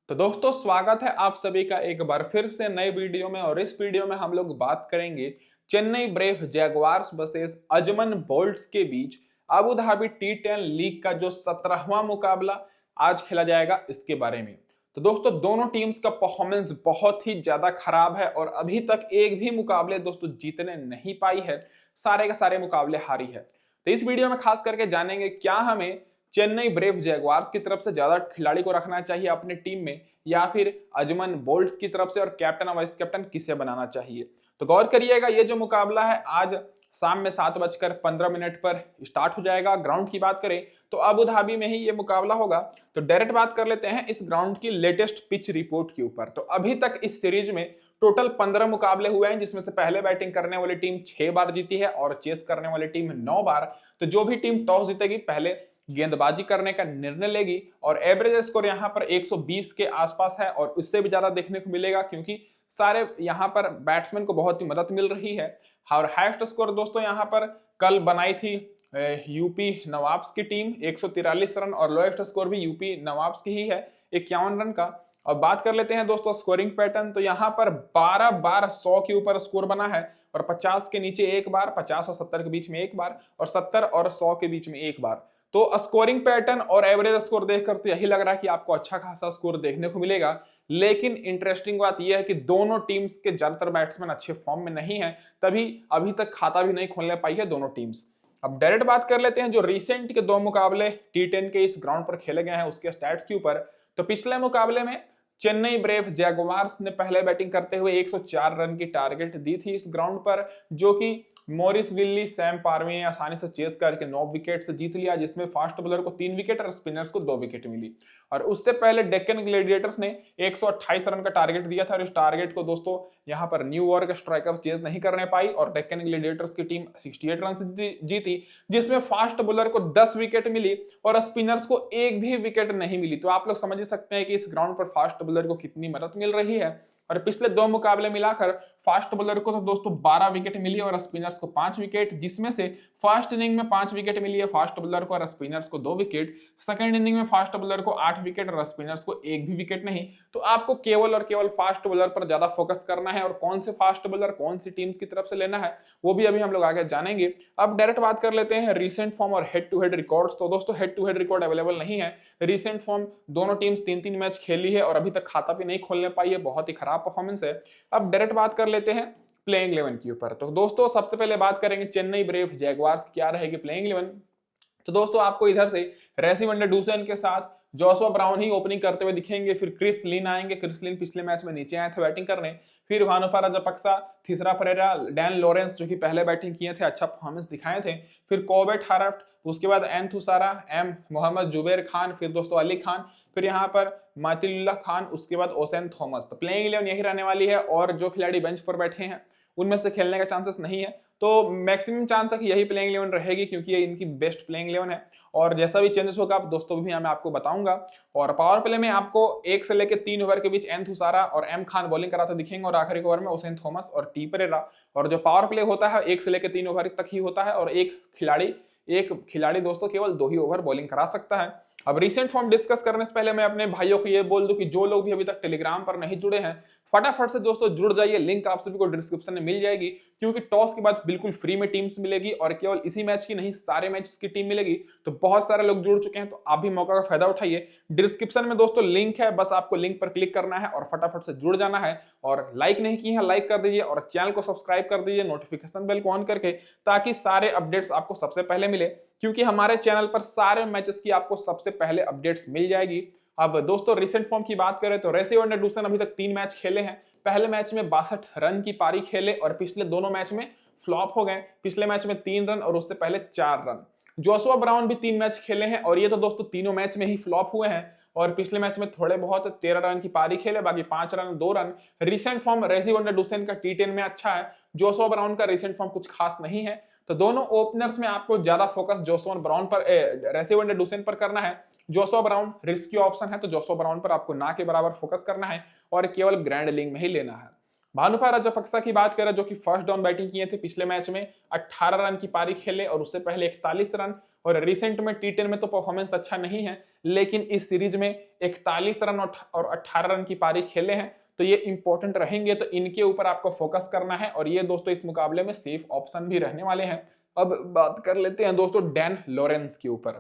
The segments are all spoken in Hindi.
तो दोस्तों स्वागत है आप सभी का एक बार फिर से नए वीडियो में। और इस वीडियो में हम लोग बात करेंगे Chennai brave jaguars versus Ajman bolts के बीच अबू धाबी टी10 लीग का जो 17वां मुकाबला आज खेला जाएगा इसके बारे में। तो दोस्तों दोनों टीम्स का परफॉर्मेंस बहुत ही ज्यादा खराब है और अभी तक एक भी मुकाबले दोस्तों जीतने नहीं पाई है, सारे के सारे मुकाबले हारी है। तो इस वीडियो में खास करके जानेंगे क्या हमें चेन्नई ब्रेव जैगुआर्स की तरफ से ज्यादा खिलाड़ी को रखना चाहिए अपने टीम में या फिर अजमन बोल्ट्स की तरफ से, और कैप्टन और वाइस कैप्टन किसे बनाना चाहिए। तो गौर करिएगा, ये जो मुकाबला है आज शाम में 7:15 पर स्टार्ट हो जाएगा। ग्राउंड की बात करें तो अबू धाबी में ही ये मुकाबला होगा। तो डायरेक्ट बात कर लेते हैं इस ग्राउंड की लेटेस्ट पिच रिपोर्ट के ऊपर। तो अभी तक इस सीरीज में टोटल 15 मुकाबले हुए हैं, जिसमें से पहले बैटिंग करने वाली टीम 6 बार जीती है और चेस करने वाली टीम 9 बार। तो जो भी टीम टॉस जीतेगी पहले गेंदबाजी करने का निर्णय लेगी और एवरेज स्कोर यहां पर 120 के आसपास है और उससे भी ज्यादा देखने को मिलेगा, क्योंकि सारे यहां पर बैट्समैन को बहुत ही मदद मिल रही है। और हाईएस्ट स्कोर दोस्तों यहां पर कल बनाई थी यूपी नवाब्स की टीम 143 रन, और लोएस्ट स्कोर भी यूपी नवाब्स की ही है 51 रन का। और बात कर लेते हैं दोस्तों स्कोरिंग पैटर्न, तो यहाँ पर 12 बार 100 के ऊपर स्कोर बना है और 50 के नीचे एक बार, 50 और 70 के बीच में एक बार, और 70 और 100 के बीच में एक बार। तो स्कोरिंग पैटर्न और एवरेज स्कोर देखकर तो यही लग रहा है कि आपको अच्छा खासा स्कोर देखने को मिलेगा। लेकिन इंटरेस्टिंग बात यह है कि दोनों टीम्स के ज्यादातर बैट्समैन अच्छे फॉर्म में नहीं है, तभी अभी तक खाता भी नहीं खोलने पाई है दोनों टीम्स। अब डायरेक्ट बात कर लेते हैं जो रिसेंट के 2 मुकाबले टी10 के इस ग्राउंड पर खेले गए हैं उसके स्टैट्स के ऊपर। तो पिछले मुकाबले में चेन्नई ब्रेव जैगुआर्स ने पहले बैटिंग करते हुए 104 रन की टारगेट दी थी इस ग्राउंड पर, जो कि मॉरिस विल्ली, सैम पारवे ने आसानी से चेस करके 9 विकेट से जीत लिया, जिसमें फास्ट बॉलर को 3 विकेट और स्पिनर्स को 2 विकेट मिली। और उससे पहले डेक्कन ग्लैडिएटर्स ने 128 रन का टारगेट दिया था और इस टारगेट को दोस्तों यहां पर न्यू यॉर्क स्ट्राइकर्स चेस नहीं करने पाई और डेक्कन ग्लैडिएटर्स की टीम 68 रन से जीती, जिसमें फास्ट बॉलर को 10 विकेट मिली और स्पिनर्स को एक भी विकेट नहीं मिली। तो आप लोग समझ सकते हैं कि इस ग्राउंड पर फास्ट बॉलर को कितनी मदद मिल रही है। और पिछले 2 मुकाबले मिलाकर फास्ट बॉलर को तो दोस्तों 12 विकेट मिली और स्पिनर्स को 5 विकेट, जिसमें से फर्स्ट इनिंग में 5 विकेट मिली है फास्ट बॉलर को और स्पिनर्स को 2 विकेट। सेकंड इनिंग में फास्ट बॉलर को 8 विकेट और स्पिनर्स को एक भी विकेट नहीं। तो आपको केवल और केवल फास्ट बॉलर पर ज्यादा फोकस करना है और कौन से फास्ट बॉलर कौन सी टीम्स की तरफ से लेना है वो भी अभी हम लोग आगे जानेंगे। अब डायरेक्ट बात कर लेते हैं रिसेंट फॉर्म और हेड टू हेड रिकॉर्ड्स। तो दोस्तों head to head record available नहीं है। रिसेंट फॉर्म दोनों टीम्स 3-3 मैच खेली है और अभी तक खाता भी नहीं खोलने पाई है, बहुत ही खराब परफॉर्मेंस है। अब डायरेक्ट बात कर लेते हैं प्लेइंग 11 के ऊपर। तो दोस्तों सबसे पहले बात करेंगे चेन्नई ब्रेव जैगुआर्स क्या रहेगी प्लेइंग 11। तो दोस्तों आपको इधर से रेसी वनडरडूसेन के साथ जोशुआ ब्राउन ही ओपनिंग करते हुए दिखेंगे, फिर क्रिस लिन आएंगे। क्रिस लिन पिछले मैच में नीचे आए थे बैटिंग करने। फिर भानुपा राजापक्सा, थीसरा परेरा, डैन लॉरेंस जो कि पहले बैटिंग किए थे, अच्छा परफॉर्मेंस दिखाए थे। फिर कोबेट हारफ्ट, उसके बाद एन थुसारा, एम मोहम्मद जुबैर खान, फिर दोस्तों अली खान, फिर यहाँ पर मातिल्ला खान, उसके बाद ओसेन थॉमस। तो प्लेइंग 11 यही रहने वाली है और जो खिलाड़ी बेंच पर बैठे हैं उनमें से खेलने का चांसेस नहीं है। तो मैक्सिमम चांस है कि यही प्लेइंग 11 रहेगी, क्योंकि ये इनकी बेस्ट प्लेइंग 11 है। और जैसा भी चेंजेस होगा दोस्तों भी मैं आपको बताऊंगा। और पावर प्ले में आपको 1 से लेकर 3 ओवर के बीच एन थुसारा और एम खान बॉलिंग कराते दिखेंगे और आखिरी ओवर में ओसेन थॉमस और टी परेरा। और जो पावर प्ले होता है 1 से लेकर 3 ओवर तक ही होता है और एक खिलाड़ी दोस्तों केवल 2 ही ओवर बॉलिंग करा सकता है। अब रिसेंट फॉर्म डिस्कस करने से पहले मैं अपने भाइयों को ये बोल दूं कि जो लोग भी अभी तक टेलीग्राम पर नहीं जुड़े हैं फटाफट से दोस्तों जुड़ जाइए, लिंक आप सभी को डिस्क्रिप्शन में मिल जाएगी, क्योंकि टॉस के बाद बिल्कुल फ्री में टीम्स मिलेगी और केवल इसी मैच की नहीं सारे मैचेस की टीम मिलेगी। तो बहुत सारे लोग जुड़ चुके हैं, तो आप भी मौका का फायदा उठाइए। डिस्क्रिप्शन में दोस्तों लिंक है, बस आपको लिंक पर क्लिक करना है और फटाफट से जुड़ जाना है। और लाइक नहीं किया है लाइक कर दीजिए और चैनल को सब्सक्राइब कर दीजिए नोटिफिकेशन बेल को ऑन करके, ताकि सारे अपडेट्स आपको सबसे पहले मिले, क्योंकि हमारे चैनल पर सारे मैचेस की आपको सबसे पहले अपडेट्स मिल जाएगी। अब दोस्तों रिसेंट फॉर्म की बात करें तो रेसी वनडरडूसेन अभी तक 3 मैच खेले हैं। पहले मैच में 62 रन की पारी खेले और पिछले दोनों मैच में फ्लॉप हो गए। पिछले मैच में 3 रन और उससे पहले 4 रन। जोशुआ ब्राउन भी 3 मैच खेले हैं और ये तो दोस्तों तीनों मैच में ही फ्लॉप हुए हैं। और पिछले मैच में थोड़े बहुत 13 रन की पारी खेले, बाकी 5 रन 2 रन। रिसेंट फॉर्म रेसी वनडरडूसेन का टी10 में अच्छा है, जोशुआ ब्राउन का रिसेंट फॉर्म कुछ खास नहीं है। तो दोनों ओपनर्स में आपको ज्यादा फोकस जोशुआ ब्राउन पर रेसी वनडरडूसेन पर करना है। जोशुआ ब्राउन रिस्की ऑप्शन है, तो जोशुआ ब्राउन पर आपको ना के बराबर फोकस करना है और केवल ग्रैंड लीग में ही लेना है। भानुपा राजापक्सा की बात करें जो कि फर्स्ट डाउन बैटिंग किए थे, पिछले मैच में 18 रन की पारी खेले और उससे पहले 41 रन। और रिसेंट में टी10 में तो परफॉर्मेंस अच्छा नहीं है, लेकिन इस सीरीज में 41 रन और 18 रन की पारी खेले हैं, तो ये इंपॉर्टेंट रहेंगे, तो इनके ऊपर आपको फोकस करना है और ये दोस्तों इस मुकाबले में सेफ ऑप्शन भी रहने वाले हैं। अब बात कर लेते हैं दोस्तों डैन लॉरेंस के ऊपर।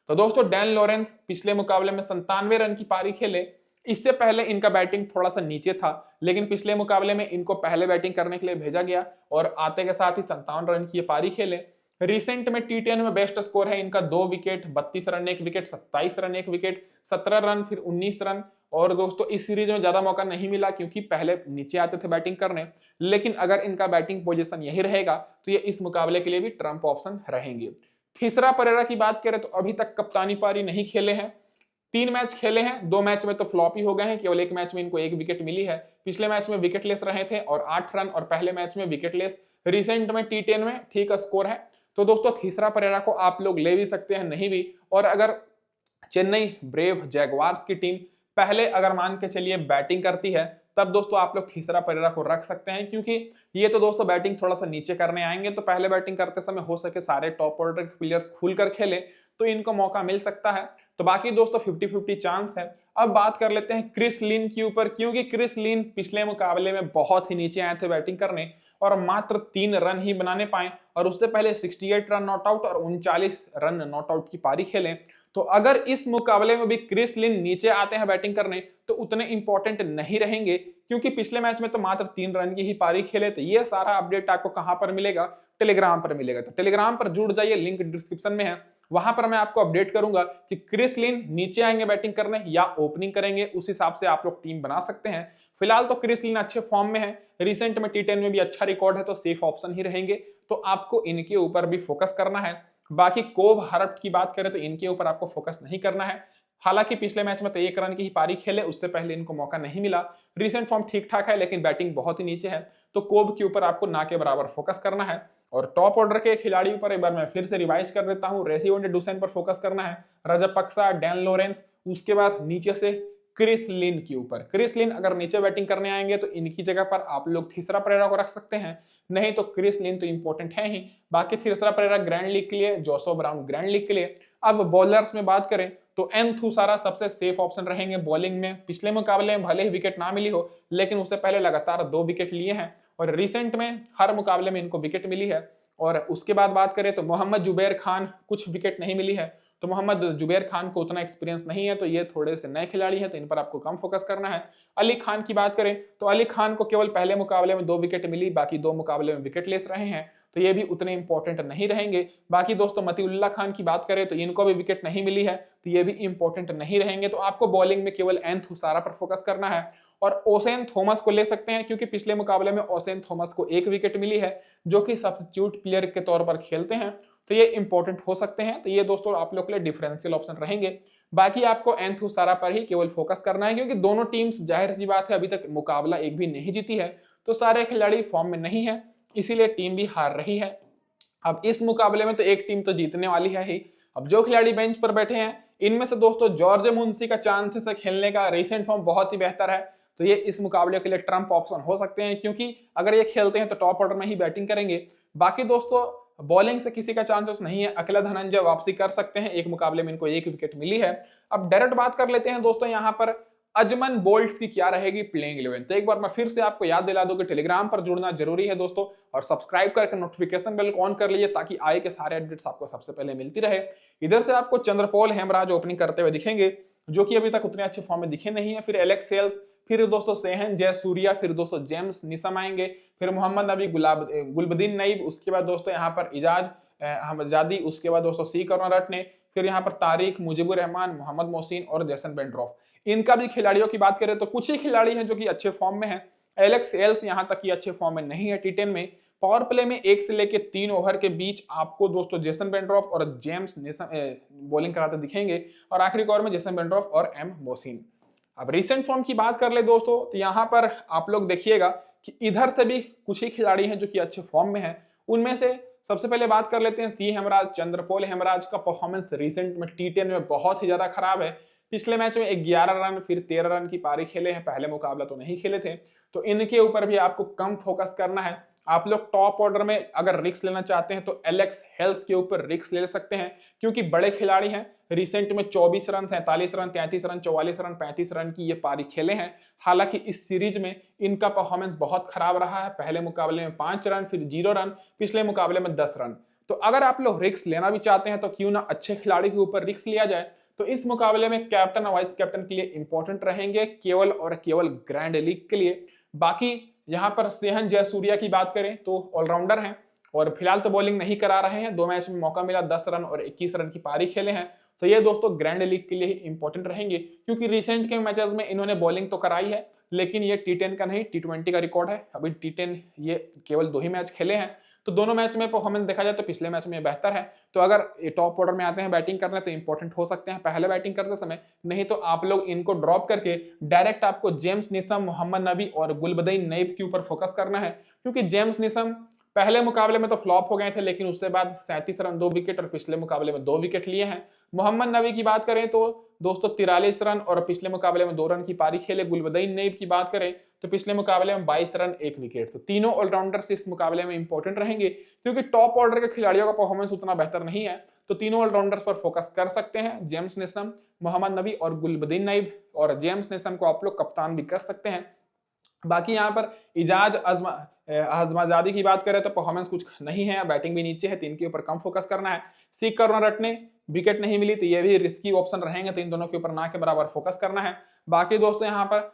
तो दोस्तों डैन लॉरेंस पिछले मुकाबले में 97 रन की पारी खेले। इससे पहले इनका बैटिंग थोड़ा सा नीचे था, लेकिन पिछले मुकाबले में इनको पहले बैटिंग करने के लिए भेजा गया और आते के साथ ही 57 रन की पारी खेले। रिसेंट में टी10 में बेस्ट स्कोर है इनका 2 wicket, 32 run 1 wicket, 27 run 1 wicket, 17 run फिर 19 रन। और दोस्तों इस सीरीज में ज्यादा मौका नहीं मिला क्योंकि पहले नीचे आते थे बैटिंग करने, लेकिन अगर इनका बैटिंग पोजीशन यही रहेगा तो ये इस मुकाबले के लिए भी ट्रम्प ऑप्शन रहेंगे। तीसरा परेरा की बात करें तो अभी तक कप्तानी पारी नहीं खेले हैं, 3 मैच खेले हैं, 2 मैच में तो फ्लॉप ही हो गए हैं, केवल 1 मैच में इनको 1 विकेट मिली है। पिछले मैच में विकेटलेस रहे थे और 8 रन, और पहले मैच में विकेटलेस। रिसेंट में टी10 में ठीक स्कोर है। तो दोस्तों तीसरा परेरा को आप लोग ले भी सकते हैं, नहीं भी। और अगर चेन्नई ब्रेव जैगवार्स की टीम पहले अगर मान के चलिए बैटिंग करती है, तब दोस्तों आप लोग तीसरा परेरा को रख सकते हैं, क्योंकि ये तो दोस्तों बैटिंग थोड़ा सा नीचे करने आएंगे, तो पहले बैटिंग करते समय हो सके सारे टॉप ऑर्डर के प्लेयर्स खुलकर खेले तो इनको मौका मिल सकता है। तो बाकी दोस्तों 50-50 चांस है। अब बात कर लेते हैं क्रिस लिन के ऊपर, क्योंकि क्रिस लिन पिछले मुकाबले में बहुत ही नीचे आए थे बैटिंग करने और मात्र 3 रन ही बनाने पाए, और उससे पहले 68 रन नॉट आउट और 39 रन नॉट आउट की पारी खेले। तो अगर इस मुकाबले में भी क्रिस लिन नीचे आते हैं बैटिंग करने तो उतने इंपॉर्टेंट नहीं रहेंगे, क्योंकि पिछले मैच में तो मात्र 3 रन की ही पारी खेले थे। ये सारा अपडेट आपको कहां पर मिलेगा? टेलीग्राम पर मिलेगा। तो टेलीग्राम पर जुड़ जाइए, लिंक डिस्क्रिप्शन में है, वहां पर मैं आपको अपडेट करूंगा कि क्रिस लिन नीचे आएंगे बैटिंग करने या ओपनिंग करेंगे, उस हिसाब से आप लोग टीम बना सकते हैं। फिलहाल तो क्रिस लिन अच्छे फॉर्म में है, रिसेंट में टी10 में भी अच्छा रिकॉर्ड है, तो सेफ ऑप्शन ही रहेंगे, तो आपको इनके ऊपर भी फोकस करना है। बाकी कोब हरप्ट की बात करें तो इनके ऊपर आपको फोकस नहीं करना है। हालांकि पिछले मैच में तो 1 रन की ही पारी खेले, उससे पहले इनको मौका नहीं मिला। रिसेंट फॉर्म ठीक ठाक है, लेकिन बैटिंग बहुत ही नीचे है, तो कोब के ऊपर आपको ना के बराबर फोकस करना है। और टॉप ऑर्डर के खिलाड़ियों पर एक बार मैं फिर से रिवाइज कर देता हूं, रेसिवोंडे डुसेन पर फोकस करना है, रजपक्सा, डैन लॉरेंस, उसके बाद नीचे से क्रिस लिन के ऊपर। क्रिस लिन अगर नीचे बैटिंग करने आएंगे तो इनकी जगह पर आप लोग तीसरा परेरा को रख सकते हैं, नहीं तो क्रिस लिन तो इंपॉर्टेंट है ही। बाकी तीसरा परेरा ग्रैंड लीग के लिए, जोसो ब्राउन ग्रैंड लीग के लिए। अब बॉलर्स में बात करें तो एन थुसारा सबसे सेफ ऑप्शन रहेंगे बॉलिंग में। पिछले मुकाबले में भले ही विकेट ना मिली हो, लेकिन उससे पहले लगातार 2 विकेट लिए हैं और रिसेंट में हर मुकाबले में इनको विकेट मिली है। और उसके बाद बात करें तो मोहम्मद जुबैर खान, कुछ विकेट नहीं मिली है, तो मोहम्मद जुबैर खान को उतना एक्सपीरियंस नहीं है, तो ये थोड़े से नए खिलाड़ी हैं, तो इन पर आपको कम फोकस करना है। अली खान की बात करें तो अली खान को केवल पहले मुकाबले में 2 विकेट मिली, बाकी 2 मुकाबले में विकेट लेस रहे हैं, तो ये भी उतने इंपॉर्टेंट नहीं रहेंगे। बाकी दोस्तों मतीउल्लाह खान की बात करें तो इनको भी विकेट नहीं मिली है, तो ये भी इंपॉर्टेंट नहीं रहेंगे। तो आपको बॉलिंग में केवल एन थुसारा पर फोकस करना है और ओसेन थॉमस को ले सकते हैं, क्योंकि पिछले मुकाबले में ओसेन थॉमस को 1 विकेट मिली है, जो कि सब्स्टिट्यूट प्लेयर के तौर पर खेलते हैं, तो ये इंपॉर्टेंट हो सकते हैं। तो ये दोस्तों आप लोग के लिए डिफरेंशियल ऑप्शन रहेंगे। बाकी आपको एन थुसारा पर ही केवल फोकस करना है, क्योंकि दोनों टीम्स जाहिर सी बात है अभी तक मुकाबला एक भी नहीं जीती है, तो सारे खिलाड़ी फॉर्म में नहीं है, इसीलिए टीम भी हार रही है। अब इस मुकाबले में तो एक टीम तो जीतने वाली है ही। अब जो खिलाड़ी बेंच पर बैठे हैं इनमें से दोस्तों जॉर्ज मुंशी का चांसेस है खेलने का, रिसेंट फॉर्म बहुत ही बेहतर है, तो ये इस मुकाबले के लिए ट्रम्प ऑप्शन हो सकते हैं, क्योंकि अगर ये खेलते हैं तो टॉप ऑर्डर में ही बैटिंग करेंगे। बाकी दोस्तों बॉलिंग से किसी का चांसेस नहीं है, अकेला धनंजय वापसी कर सकते हैं, एक मुकाबले में इनको 1 विकेट मिली है। अब डायरेक्ट बात कर लेते हैं दोस्तों यहाँ पर अजमन बोल्ट्स की क्या रहेगी प्लेइंग 11। तो एक बार मैं फिर से आपको याद दिला दूं कि टेलीग्राम पर जुड़ना जरूरी है दोस्तों, और सब्सक्राइब करके नोटिफिकेशन बेल को ऑन कर लीजिए, ताकि आए के सारे अपडेट्स आपको सबसे पहले मिलती रहे। इधर से आपको चंद्रपोल हेमराज ओपनिंग करते हुए दिखेंगे, जो कि अभी तक उतने अच्छे फॉर्म में दिखे नहीं है। फिर एलेक्स सेल्स, फिर दोस्तों सेहन जयसूर्या, फिर दोस्तों जेम्स निसम आएंगे, फिर मोहम्मद नबी गुलबदीन नईब, उसके बाद दोस्तों यहाँ पर इजाज हमजादी, उसके बाद दोस्तों सी कर्नारट ने, फिर यहाँ पर तारिक, मुजीबुर रहमान, मोहम्मद मोहसिन और जैसन बेंड्रॉफ। इनका भी खिलाड़ियों की बात करें तो कुछ ही खिलाड़ी हैं जो कि अच्छे फॉर्म में हैं। एलेक्स एल्स यहाँ तक कि अच्छे फॉर्म में नहीं है टी10 में। पावर प्ले में 1 से लेके 3 ओवर के बीच आपको दोस्तों जेसन बेंड्रॉफ और जेम्स बॉलिंग कराते दिखेंगे, और आखिरी ओवर में जेसन बेंड्रॉफ और एम मोहसिन। अब रिसेंट फॉर्म की बात कर ले दोस्तों, तो यहाँ पर आप लोग देखिएगा कि इधर से भी कुछ ही खिलाड़ी हैं जो कि अच्छे फॉर्म में हैं। उनमें से सबसे पहले बात कर लेते हैं सी हेमराज। चंद्रपोल हेमराज का परफॉर्मेंस रिसेंट में टी10 में बहुत ही ज्यादा खराब है। पिछले मैच में 11 रन फिर 13 रन की पारी खेले हैं, पहले मुकाबला तो नहीं खेले थे, तो इनके ऊपर भी आपको कम फोकस करना है। आप लोग टॉप ऑर्डर में अगर रिस्क लेना चाहते हैं तो एलेक्स हेल्स के ऊपर रिस्क ले सकते हैं, क्योंकि बड़े खिलाड़ी हैं। रिसेंट में 24 run, 47 run, 33 run, 44 run, 35 run की ये पारी खेले हैं। हालांकि इस सीरीज में इनका परफॉर्मेंस बहुत खराब रहा है। पहले मुकाबले में 5 रन, फिर 0 रन, पिछले मुकाबले में 10 रन। तो अगर आप लोग रिस्क लेना भी चाहते हैं तो क्यों ना अच्छे खिलाड़ी के ऊपर रिस्क लिया जाए। तो इस मुकाबले में कैप्टन और वाइस कैप्टन के लिए इंपॉर्टेंट रहेंगे, केवल और केवल ग्रैंड लीग के लिए। बाकी यहाँ पर सेहन जयसूर्या की बात करें तो ऑलराउंडर हैं और फिलहाल तो बॉलिंग नहीं करा रहे हैं। 2 मैच में मौका मिला, 10 रन और 21 रन की पारी खेले हैं। तो ये दोस्तों ग्रैंड लीग के लिए ही इंपॉर्टेंट रहेंगे, क्योंकि रिसेंट के मैचेस में इन्होंने बॉलिंग तो कराई है, लेकिन ये T10 का नहीं, T20 का रिकॉर्ड है। अभी T10 ये केवल 2 ही मैच खेले हैं। तो दोनों मैच में परफॉर्मेंस देखा जाए तो पिछले मैच में बेहतर है। तो अगर ये टॉप ऑर्डर में आते हैं बैटिंग करने तो इंपॉर्टेंट हो सकते हैं पहले बैटिंग करते समय, नहीं तो आप लोग इनको ड्रॉप करके डायरेक्ट आपको जेम्स निशम, मोहम्मद नबी और गुलबदीन नईब के ऊपर फोकस करना है। क्योंकि जेम्स निशम पहले मुकाबले में तो फ्लॉप हो गए थे, लेकिन उसके बाद 37 रन 2 विकेट और पिछले मुकाबले में 2 विकेट लिए हैं। मोहम्मद नबी की बात करें तो दोस्तों 43 रन और पिछले मुकाबले में 2 रन की पारी खेले। गुलबदीन नईब की बात करें तो पिछले मुकाबले में 22 रन 1 विकेट। तो तीनों ऑलराउंडर्स इस मुकाबले में इंपॉर्टेंट रहेंगे, क्योंकि टॉप ऑर्डर के खिलाड़ियों का परफॉर्मेंस उतना बेहतर नहीं है। तो तीनों ऑलराउंडर्स पर फोकस कर सकते हैं, जेम्स निशम, मोहम्मद नबी और गुलबदीन नईब। और जेम्स निशम को आप लोग कप्तान भी कर सकते हैं। बाकी यहाँ पर इजाज अजमाजादी की बात करें तो परफॉर्मेंस कुछ नहीं है, बैटिंग भी नीचे है, तो इनके ऊपर कम फोकस करना है। सीख कर रटने विकेट नहीं मिली तो ये भी रिस्की ऑप्शन रहेंगे, तो इन दोनों के ऊपर ना के बराबर फोकस करना है। बाकी दोस्तों यहाँ पर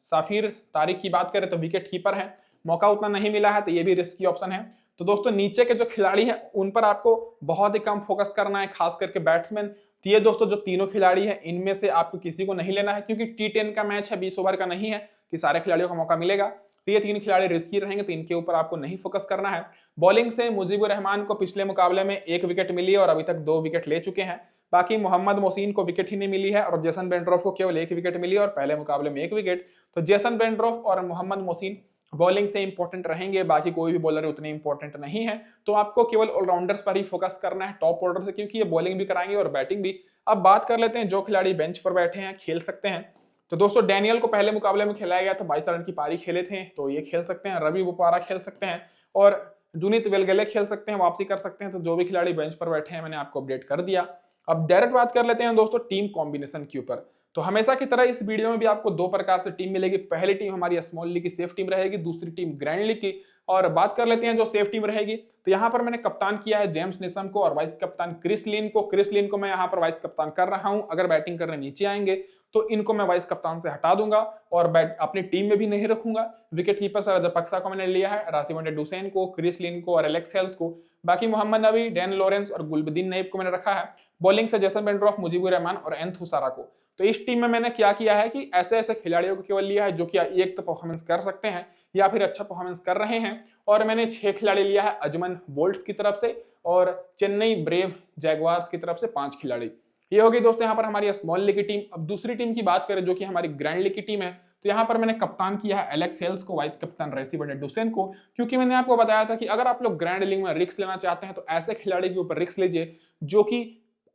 साफिर तारिक की बात करें तो विकेट कीपर है, मौका उतना नहीं मिला है, तो ये भी रिस्की ऑप्शन है। तो दोस्तों नीचे के जो खिलाड़ी हैं उन पर आपको बहुत ही कम फोकस करना है, खास करके बैट्समैन। तो ये दोस्तों जो तीनों खिलाड़ी हैं इनमें से आपको किसी को नहीं लेना है, क्योंकि T10 का मैच है, 20 ओवर का नहीं है कि सारे खिलाड़ियों का मौका मिलेगा। तो ये 3 खिलाड़ी रिस्की रहेंगे, तो इनके ऊपर आपको नहीं फोकस करना है। बॉलिंग से मुजीबुर रहमान को पिछले मुकाबले में 1 विकेट मिली और अभी तक 2 विकेट ले चुके हैं। बाकी मोहम्मद मोहसिन को विकेट ही नहीं मिली है और जेसन बेंड्रोफ को केवल 1 विकेट मिली और पहले मुकाबले में 1 विकेट। तो जेसन बेंड्रोफ और मोहम्मद मोहसिन बॉलिंग से इंपॉर्टेंट रहेंगे, बाकी कोई भी बॉलर उतने इंपॉर्टेंट नहीं है। तो आपको केवल ऑलराउंडर्स पर ही फोकस करना है टॉप ऑर्डर से, क्योंकि ये बॉलिंग भी कराएंगे और बैटिंग भी। अब बात कर लेते हैं जो खिलाड़ी बेंच पर बैठे हैं, खेल सकते हैं। तो दोस्तों डैनियल को पहले मुकाबले में खिलाया गया था, 22 रन की पारी खेले थे, तो ये खेल सकते हैं। रवि बुपारा खेल सकते हैं और जुनीत वेलगले खेल सकते हैं, वापसी कर सकते हैं। तो जो भी खिलाड़ी बेंच पर बैठे हैं मैंने आपको अपडेट कर दिया। अब डायरेक्ट बात कर लेते हैं दोस्तों टीम कॉम्बिनेशन के ऊपर। तो हमेशा की तरह इस वीडियो में भी आपको 2 प्रकार से टीम मिलेगी। पहली टीम हमारी स्मॉल लीग की सेफ टीम रहेगी, दूसरी टीम ग्रैंड लीग की। और बात कर लेते हैं जो सेफ टीम रहेगी, तो यहाँ पर मैंने कप्तान किया है जेम्स निशम को और वाइस कप्तान क्रिस लिन को। क्रिस लिन को मैं यहाँ पर वाइस कप्तान कर रहा हूँ। अगर बैटिंग करने नीचे आएंगे तो इनको मैं वाइस कप्तान से हटा दूंगा और अपनी टीम में भी नहीं रखूंगा। विकेट कीपर रजपक्सा को मैंने लिया है, राशिवंडे डुसेन को, क्रिस लिन को और एलेक्स हेल्स को। बाकी मोहम्मद नबी, डैन लॉरेंस और गुलबदीन नईब को मैंने रखा है। बॉलिंग से जेसन बेंड्रोफ, मुजीबुर रहमान और एन थुसारा को। तो इस टीम में मैंने क्या किया है कि ऐसे ऐसे खिलाड़ियों को केवल लिया है जो कि एक तो परफॉर्मेंस कर सकते हैं या फिर अच्छा परफॉर्मेंस कर रहे हैं। और मैंने 6 खिलाड़ी लिया है अजमन बोल्ट्स की तरफ से और चेन्नई ब्रेव जैगवार्स की तरफ से 5 खिलाड़ी। ये होगी दोस्तों यहाँ पर हमारी स्मॉल लीग की टीम। अब दूसरी टीम की बात करें जो कि हमारी ग्रैंड लीग की टीम है, तो यहाँ पर मैंने कप्तान किया है एलेक्स हेल्स को, वाइस कप्तान राशिवंडे डुसेन को। क्योंकि मैंने आपको बताया था कि अगर आप लोग ग्रैंड लीग में रिस्क लेना चाहते हैं तो ऐसे खिलाड़ी के ऊपर रिस्क लीजिए जो कि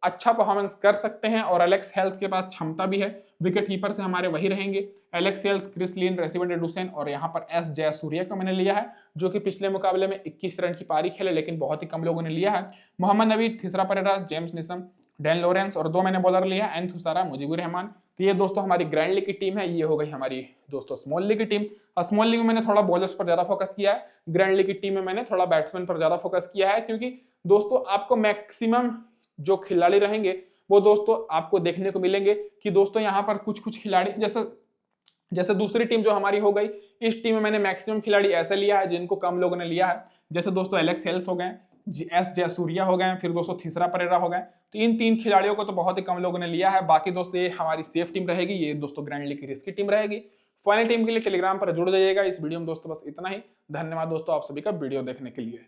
अच्छा परफॉर्मेंस कर सकते हैं। और एलेक्स हेल्स के पास क्षमता भी है। विकेट कीपर से हमारे वही रहेंगे, Alex Hales, Chris Lynn, Rassie van der Dussen और यहाँ पर एस जयसूर्या को मैंने लिया है, जो कि पिछले मुकाबले में 21 रन की पारी खेले, लेकिन बहुत ही कम लोगों ने लिया है। Mohammad Nabi, Thisara Perera, James Neesham, Dan Lawrence और 2 मैंने बॉलर लिया है, एन थुसारा, मुजीबुर रहमान। तो ये दोस्तों हमारी ग्रैंड लीग की टीम है। ये हो गई हमारी दोस्तों स्मॉल लीग की टीम। स्मॉल लीग में मैंने थोड़ा बॉलर्स पर ज्यादा फोकस किया है, ग्रैंड लीग की टीम में मैंने थोड़ा बैट्समैन पर ज्यादा फोकस किया है। क्योंकि दोस्तों आपको मैक्सिमम जो खिलाड़ी रहेंगे वो दोस्तों आपको देखने को मिलेंगे कि दोस्तों यहाँ पर कुछ कुछ खिलाड़ी जैसे दूसरी टीम जो हमारी हो गई, इस टीम में मैंने मैक्सिमम खिलाड़ी ऐसे लिया है जिनको कम लोगों ने लिया है। जैसे दोस्तों एलेक्स हेल्स हो गए, एस जयसूर्या हो गए, फिर दोस्तों तीसरा परेरा हो गए। तो इन 3 खिलाड़ियों को तो बहुत ही कम लोगों ने लिया है। बाकी दोस्तों ये हमारी सेफ टीम रहेगी, ये दोस्तों ग्रैंड लीग की रिस्की टीम रहेगी। फाइनल टीम के लिए टेलीग्राम पर जुड़ जाइएगा। इस वीडियो में दोस्तों बस इतना ही। धन्यवाद दोस्तों आप सभी का वीडियो देखने के लिए।